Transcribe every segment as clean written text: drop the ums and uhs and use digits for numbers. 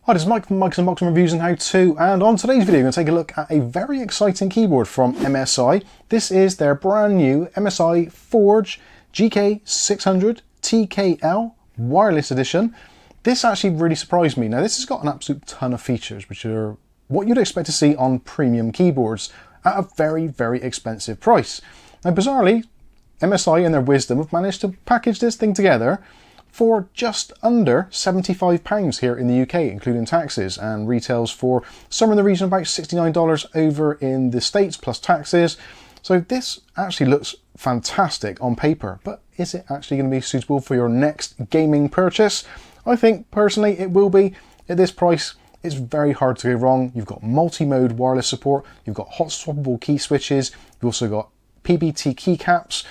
Hi, this is Mike from Mike's Unboxing Reviews and How To, and on today's video we're going to take a look at a very exciting keyboard from MSI. This is their brand new MSI Forge GK600 TKL Wireless Edition. This actually really surprised me. Now this has got an absolute ton of features which are what you'd expect to see on premium keyboards at a very, very expensive price. Now bizarrely, MSI in their wisdom have managed to package this thing together for just under £75 here in the UK, including taxes, and retails for somewhere in the region of about $69 over in the States plus taxes. So this actually looks fantastic on paper, but is it actually going to be suitable for your next gaming purchase? I think personally it will be. At this price, it's very hard to go wrong. You've got multi-mode wireless support, you've got hot swappable key switches, you've also got PBT keycaps.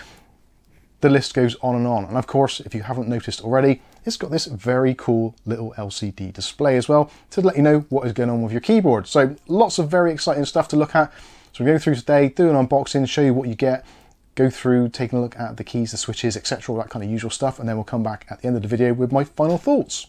The list goes on, and of course, if you haven't noticed already, it's got this very cool little LCD display as well to let you know what is going on with your keyboard. So lots of very exciting stuff to look at. So we're going through today, do an unboxing, show you what you get, go through taking a look at the keys, the switches, etc., all that kind of usual stuff, and then we'll come back at the end of the video with my final thoughts.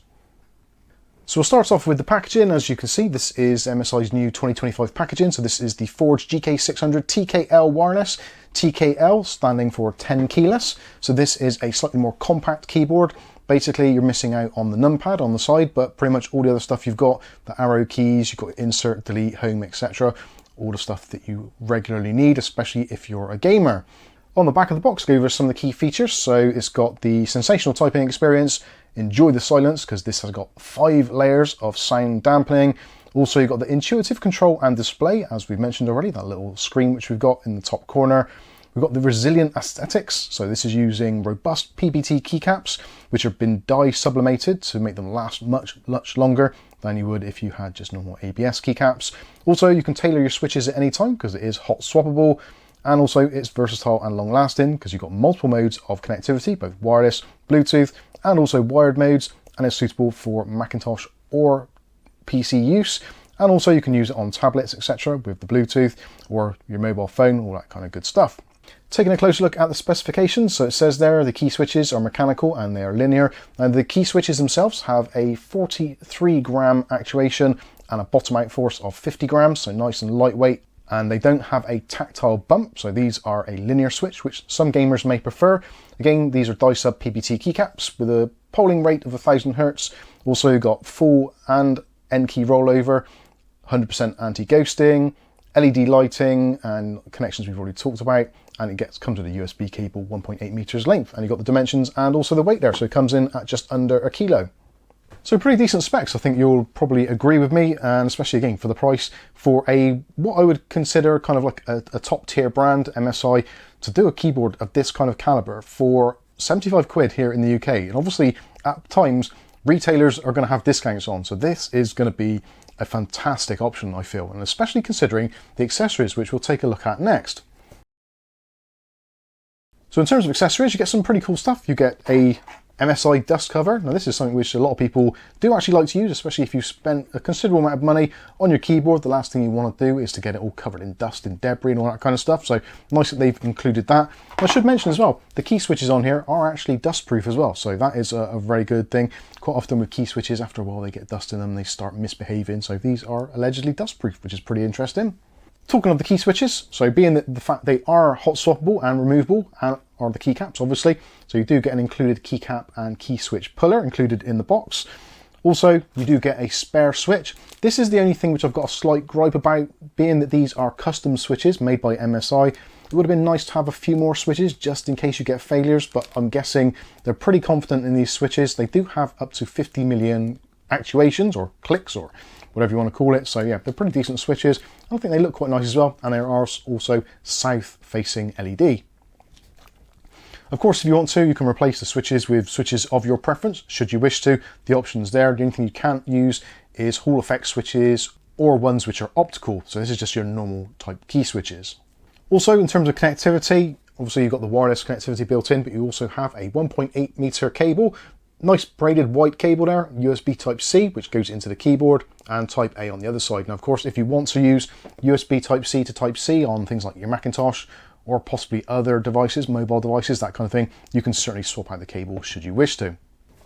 So we'll start off with the packaging. As you can see, this is MSI's new 2025 packaging. So this is the Forge GK600 TKL Wireless. TKL standing for 10 keyless. So this is a slightly more compact keyboard. Basically, you're missing out on the numpad on the side, but pretty much all the other stuff you've got, the arrow keys, you've got insert, delete, home, etc. All the stuff that you regularly need, especially if you're a gamer. On the back of the box, go over some of the key features. So it's got the sensational typing experience, enjoy the silence, because this has got 5 layers of sound dampening. Also, you've got the intuitive control and display, as we've mentioned already, that little screen which we've got in the top corner. We've got the resilient aesthetics, so this is using robust PBT keycaps, which have been dye sublimated to make them last much longer than you would if you had just normal ABS keycaps. Also, you can tailor your switches at any time because it is hot swappable, and also it's versatile and long lasting because you've got multiple modes of connectivity, both wireless, Bluetooth, and also wired modes, and it's suitable for Macintosh or PC use. And also you can use it on tablets, etc., with the Bluetooth or your mobile phone, all that kind of good stuff. Taking a closer look at the specifications, so it says there the key switches are mechanical and they are linear. And the key switches themselves have a 43 gram actuation and a bottom out force of 50 grams, so nice and lightweight. And they don't have a tactile bump, so these are a linear switch, which some gamers may prefer. Again, these are die-sub PBT keycaps with a polling rate of 1000 Hz. Also you've got full and N key rollover, 100% anti-ghosting, LED lighting, and connections we've already talked about. And it comes with a USB cable 1.8 meters length, and you've got the dimensions and also the weight there, so it comes in at just under a kilo. So pretty decent specs, I think you'll probably agree with me, and especially again for the price for what I would consider kind of like a top tier brand, MSI, to do a keyboard of this kind of caliber for 75 quid here in the UK. And obviously at times retailers are going to have discounts on, so this is going to be a fantastic option, I feel, and especially considering the accessories, which we'll take a look at next. So in terms of accessories, you get some pretty cool stuff. You get a MSI dust cover. Now this is something which a lot of people do actually like to use, especially if you've spent a considerable amount of money on your keyboard. The last thing you want to do is to get it all covered in dust and debris and all that kind of stuff. So nice that they've included that. I should mention as well, the key switches on here are actually dust proof as well. So that is a very good thing. Quite often with key switches, after a while they get dust in them, they start misbehaving. So these are allegedly dust proof, which is pretty interesting. Talking of the key switches, so being that the fact they are hot swappable and removable, and are the keycaps obviously, so you do get an included keycap and key switch puller included in the box. Also, you do get a spare switch. This is the only thing which I've got a slight gripe about, being that these are custom switches made by MSI. It would have been nice to have a few more switches just in case you get failures, but I'm guessing they're pretty confident in these switches. They do have up to 50 million actuations or clicks or whatever you want to call it. So yeah, they're pretty decent switches. I think they look quite nice as well, and they are also south facing LED. Of course, if you want to, you can replace the switches with switches of your preference, should you wish to. The option's there. The only thing you can't use is Hall effect switches or ones which are optical. So this is just your normal type key switches. Also, in terms of connectivity, obviously you've got the wireless connectivity built in, but you also have a 1.8 meter cable. Nice braided white cable there, USB Type-C, which goes into the keyboard, and Type-A on the other side. Now, of course, if you want to use USB Type-C to Type-C on things like your Macintosh, or possibly other devices, mobile devices, that kind of thing, you can certainly swap out the cable should you wish to.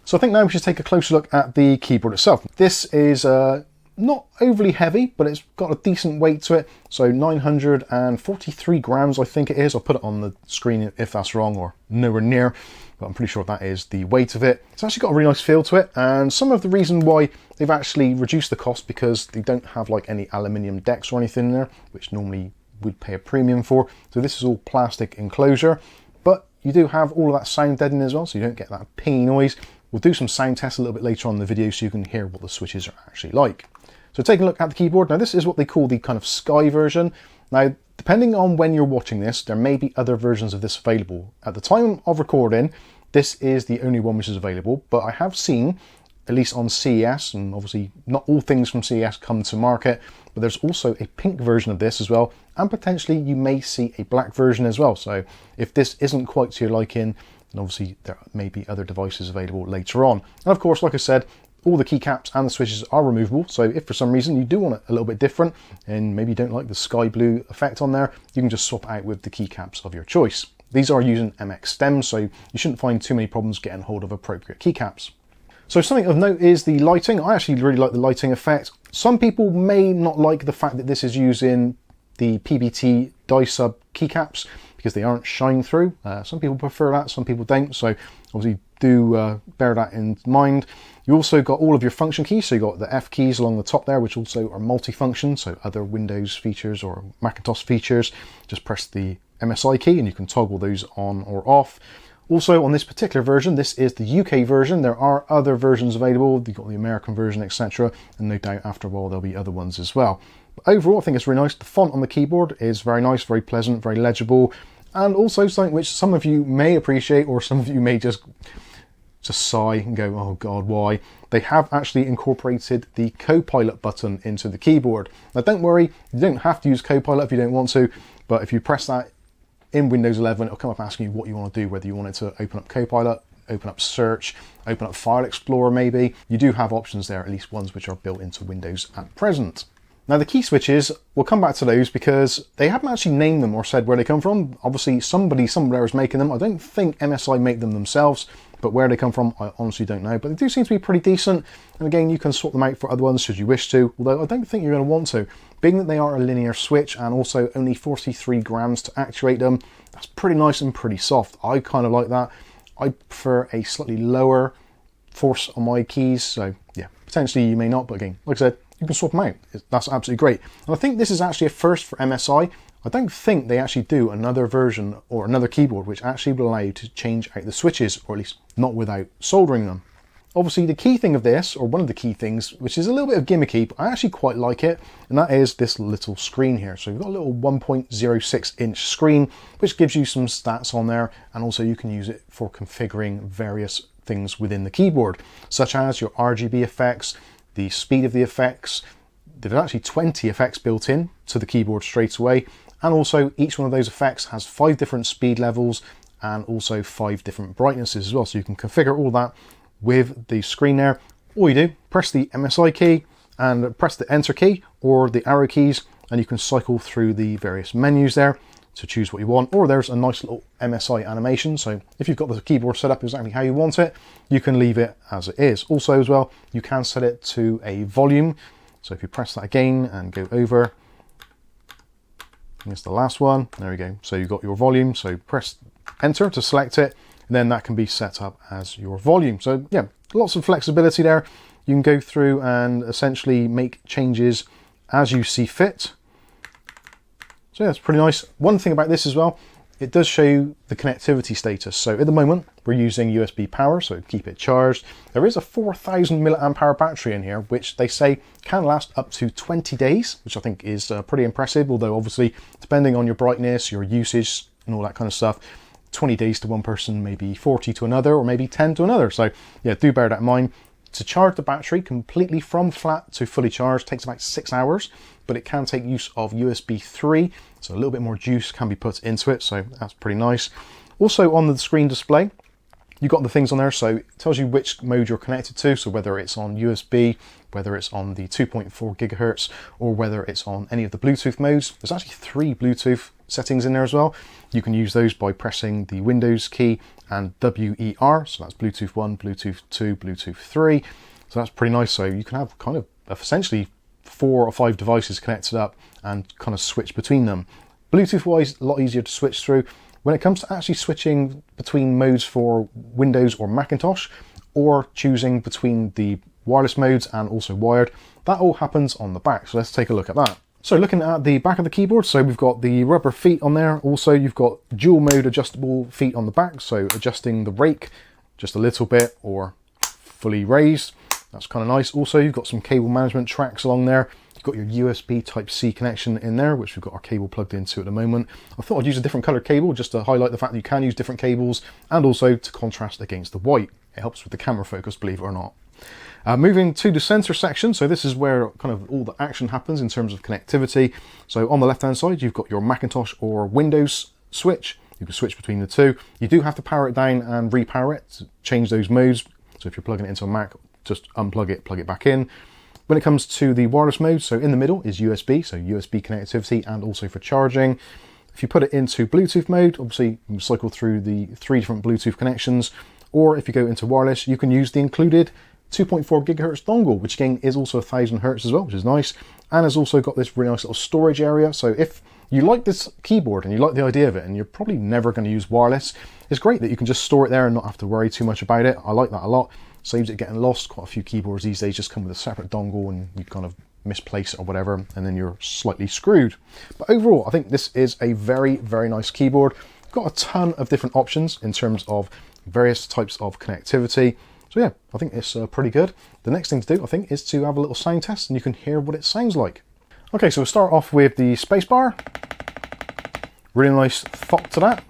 So I think now we should take a closer look at the keyboard itself. This is not overly heavy, but it's got a decent weight to it. So 943 grams, I think it is. I'll put it on the screen if that's wrong or nowhere near, but I'm pretty sure that is the weight of it. It's actually got a really nice feel to it, and some of the reason why they've actually reduced the cost because they don't have like any aluminium decks or anything in there, which normally we'd pay a premium for. So this is all plastic enclosure, but you do have all of that sound deadening as well, so you don't get that pingy noise. We'll do some sound tests a little bit later on in the video so you can hear what the switches are actually like. So taking a look at the keyboard, now this is what they call the kind of Sky version. Now, depending on when you're watching this, there may be other versions of this available. At the time of recording, this is the only one which is available, but I have seen, at least on CES, and obviously not all things from CES come to market, but there's also a pink version of this as well, and potentially you may see a black version as well. So if this isn't quite to your liking, then obviously there may be other devices available later on. And of course, like I said, all the keycaps and the switches are removable, so if for some reason you do want it a little bit different and maybe you don't like the sky blue effect on there, you can just swap out with the keycaps of your choice. These are using MX stems, so you shouldn't find too many problems getting hold of appropriate keycaps. So something of note is the lighting. I actually really like the lighting effect. Some people may not like the fact that this is using the PBT dye sub keycaps because they aren't shine through. Some people prefer that, some people don't, so obviously do bear that in mind. You also got all of your function keys, so you got the F keys along the top there, which also are multi-function, so other Windows features or Macintosh features, just press the MSI key and you can toggle those on or off. Also on this particular version, this is the UK version. There are other versions available. You've got the American version, etc. And no doubt after a while there'll be other ones as well. But overall, I think it's really nice. The font on the keyboard is very nice, very pleasant, very legible. And also something which some of you may appreciate or some of you may just sigh and go, oh God, why? They have actually incorporated the Copilot button into the keyboard. Now don't worry, you don't have to use Copilot if you don't want to, but if you press that in Windows 11, it'll come up asking you what you want to do, whether you want it to open up Copilot, open up Search, open up File Explorer maybe. You do have options there, at least ones which are built into Windows at present. Now the key switches, we'll come back to those because they haven't actually named them or said where they come from. Obviously somebody somewhere is making them. I don't think MSI make them themselves, but where they come from, I honestly don't know. But they do seem to be pretty decent. And again, you can swap them out for other ones should you wish to, although I don't think you're going to want to. Being that they are a linear switch and also only 43 grams to actuate them, that's pretty nice and pretty soft. I kind of like that. I prefer a slightly lower force on my keys. So yeah, potentially you may not, but again, like I said, you can swap them out. That's absolutely great. And I think this is actually a first for MSI. I don't think they actually do another version or another keyboard which actually will allow you to change out the switches, or at least not without soldering them. Obviously the key thing of this, or one of the key things, which is a little bit of gimmicky, but I actually quite like it, and that is this little screen here. So you've got a little 1.06 inch screen, which gives you some stats on there, and also you can use it for configuring various things within the keyboard, such as your RGB effects, the speed of the effects. There's actually 20 effects built in to the keyboard straight away, and also each one of those effects has 5 different speed levels and also 5 different brightnesses as well, so you can configure all that with the screen there. All you do, press the MSI key and press the enter key or the arrow keys, and you can cycle through the various menus there to choose what you want. Or there's a nice little MSI animation, so if you've got the keyboard set up exactly how you want it, you can leave it as it is. Also as well, you can set it to a volume, so if you press that again and go over, here's the last one, there we go. So you've got your volume, so press enter to select it, and then that can be set up as your volume. So yeah, lots of flexibility there. You can go through and essentially make changes as you see fit. So yeah, it's pretty nice. One thing about this as well, it does show you the connectivity status. So at the moment, we're using USB power, so keep it charged. There is a 4,000 milliamp hour battery in here, which they say can last up to 20 days, which I think is pretty impressive. Although obviously, depending on your brightness, your usage, and all that kind of stuff, 20 days to one person, maybe 40 to another, or maybe 10 to another. So yeah, do bear that in mind. To charge the battery completely from flat to fully charged takes about 6 hours, but it can take use of USB 3, so a little bit more juice can be put into it, so that's pretty nice. Also on the screen display, you've got the things on there, so it tells you which mode you're connected to, so whether it's on USB, whether it's on the 2.4 gigahertz, or whether it's on any of the Bluetooth modes. There's actually 3 Bluetooth settings in there as well. You can use those by pressing the Windows key and WER, so that's Bluetooth 1, Bluetooth 2, Bluetooth 3. So that's pretty nice. So you can have kind of essentially 4 or 5 devices connected up and kind of switch between them. Bluetooth wise, a lot easier to switch through. When it comes to actually switching between modes for Windows or Macintosh, or choosing between the wireless modes and also wired, that all happens on the back. So let's take a look at that. So looking at the back of the keyboard, so we've got the rubber feet on there. Also, you've got dual mode adjustable feet on the back. So adjusting the rake just a little bit or fully raised. That's kind of nice. Also, you've got some cable management tracks along there. You've got your USB Type-C connection in there, which we've got our cable plugged into at the moment. I thought I'd use a different color cable just to highlight the fact that you can use different cables and also to contrast against the white. It helps with the camera focus, believe it or not. Moving to the center section, so this is where kind of all the action happens in terms of connectivity. So on the left hand side, you've got your Macintosh or Windows switch. You can switch between the two. You do have to power it down and repower it to change those modes. So if you're plugging it into a Mac, just unplug it, plug it back in. When it comes to the wireless mode, so in the middle is USB, so USB connectivity and also for charging. If you put it into Bluetooth mode, obviously you can cycle through the 3 different Bluetooth connections, or if you go into wireless, you can use the included 2.4 gigahertz dongle, which again is also 1000 hertz as well, which is nice, and has also got this really nice little storage area. So if you like this keyboard and you like the idea of it, and you're probably never going to use wireless, it's great that you can just store it there and not have to worry too much about it. I like that a lot. Saves it getting lost. Quite a few keyboards these days just come with a separate dongle and you kind of misplace it or whatever, and then you're slightly screwed. But overall, I think this is a very, very nice keyboard. Got a ton of different options in terms of various types of connectivity. So yeah, I think it's pretty good. The next thing to do, I think, is to have a little sound test and you can hear what it sounds like. Okay, so we'll start off with the spacebar. Really nice thump to that.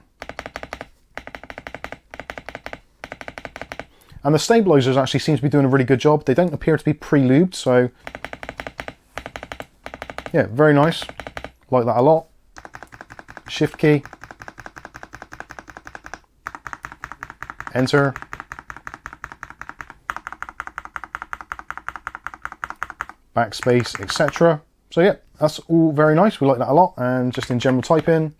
And the stabilizers actually seem to be doing a really good job. They don't appear to be pre-lubed, so yeah, very nice. Like that a lot. Shift key. Enter. Backspace, etc. So yeah, that's all very nice. We like that a lot. And just in general typing.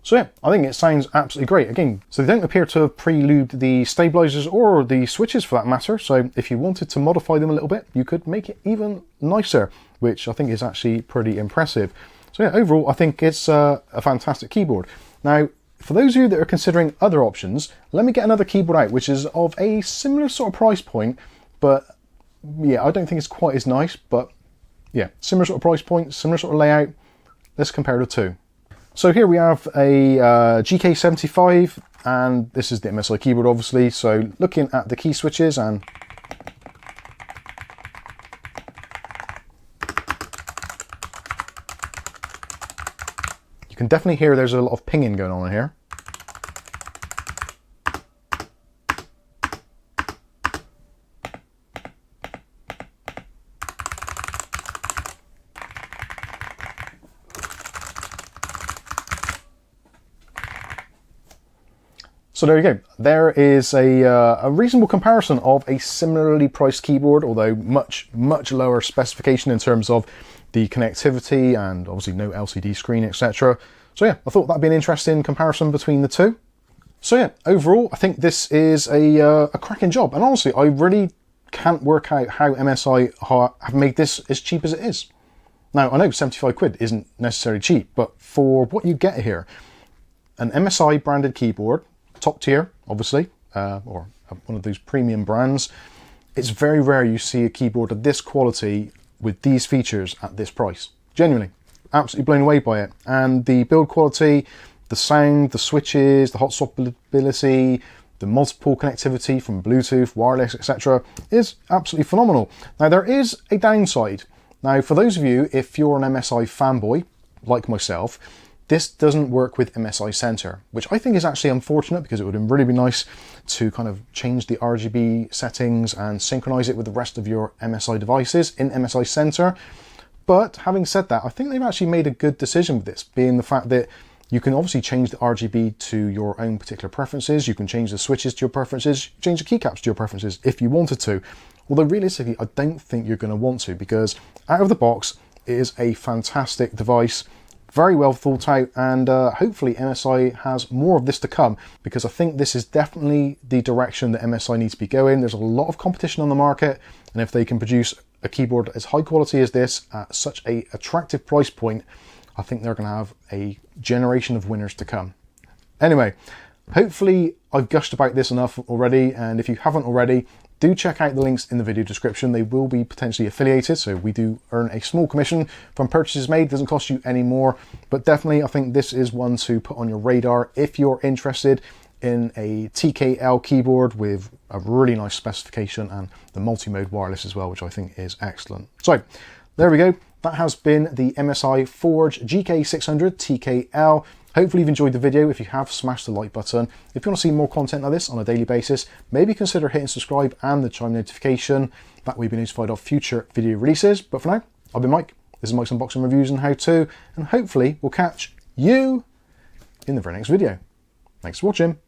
So yeah, I think it sounds absolutely great. Again, so they don't appear to have pre-lubed the stabilizers or the switches for that matter. So if you wanted to modify them a little bit, you could make it even nicer, which I think is actually pretty impressive. So yeah, overall, I think it's a fantastic keyboard. Now, for those of you that are considering other options, let me get another keyboard out, which is of a similar sort of price point, but yeah, I don't think it's quite as nice, but yeah, similar sort of price point, similar sort of layout. Let's compare the two. So here we have a GK75, and this is the MSI keyboard, obviously. So looking at the key switches, and you can definitely hear there's a lot of pinging going on in here. So there you go. There is a reasonable comparison of a similarly priced keyboard, although much, much lower specification in terms of the connectivity and obviously no LCD screen, etc. So yeah, I thought that'd be an interesting comparison between the two. So yeah, overall, I think this is a cracking job. And honestly, I really can't work out how MSI have made this as cheap as it is. Now, I know 75 quid isn't necessarily cheap, but for what you get here, an MSI branded keyboard, top tier, obviously, or one of those premium brands. It's very rare you see a keyboard of this quality with these features at this price. Genuinely, absolutely blown away by it. And the build quality, the sound, the switches, the hot swappability, the multiple connectivity from Bluetooth, wireless, etc. is absolutely phenomenal. Now, there is a downside. Now, for those of you, if you're an MSI fanboy, like myself, this doesn't work with MSI Center, which I think is actually unfortunate because it would really be nice to kind of change the RGB settings and synchronize it with the rest of your MSI devices in MSI Center. But having said that, I think they've actually made a good decision with this, being the fact that You can obviously change the RGB to your own particular preferences. You can change the switches to your preferences, change the keycaps to your preferences if you wanted to. Although realistically, I don't think you're going to want to, because out of the box, it is a fantastic device, very well thought out, and hopefully MSI has more of this to come, because I think this is definitely the direction that MSI needs to be going. There's a lot of competition on the market, and if they can produce a keyboard as high quality as this at such an attractive price point, I think they're going to have a generation of winners to come. Anyway, hopefully I've gushed about this enough already, and if you haven't already, do check out the links in the video description. They will be potentially affiliated, so we do earn a small commission from purchases made. It doesn't cost you any more, but definitely I think this is one to put on your radar if you're interested in a TKL keyboard with a really nice specification and the multi-mode wireless as well, which I think is excellent. So there we go. That has been the MSI Forge GK600 TKL. Hopefully you've enjoyed the video. If you have, smash the like button. If you want to see more content like this on a daily basis, maybe consider hitting subscribe and the chime notification. That way you'll be notified of future video releases. But for now, I've been Mike. This is Mike's Unboxing Reviews and How To, and hopefully we'll catch you in the very next video. Thanks for watching.